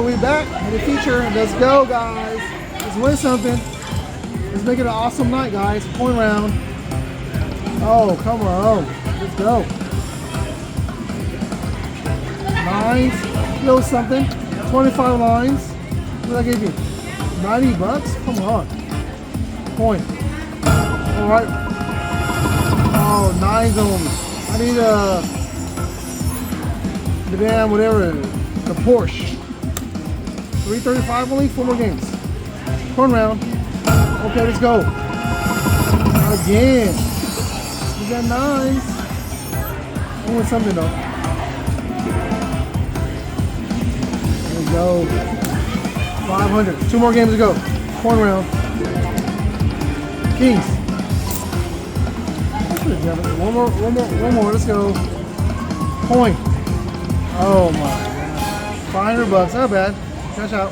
we back in the feature. Let's go, guys. Let's win something. Let's make it an awesome night, guys. Point round. Oh, come on. Let's go. Nice. Little something. 25 lines. What did I give you? 90 bucks? Come on. Point. Alright. Oh, 9s only. I need the damn whatever. The Porsche. 335 only? 4 more games. Corn round. Okay, let's go. Again. We got 9s. I want something though. There we go. 500. 2 more games to go. Corn round. Kings. One more. Let's go. Point. Oh my God. 500 bucks. Not bad. Cash out.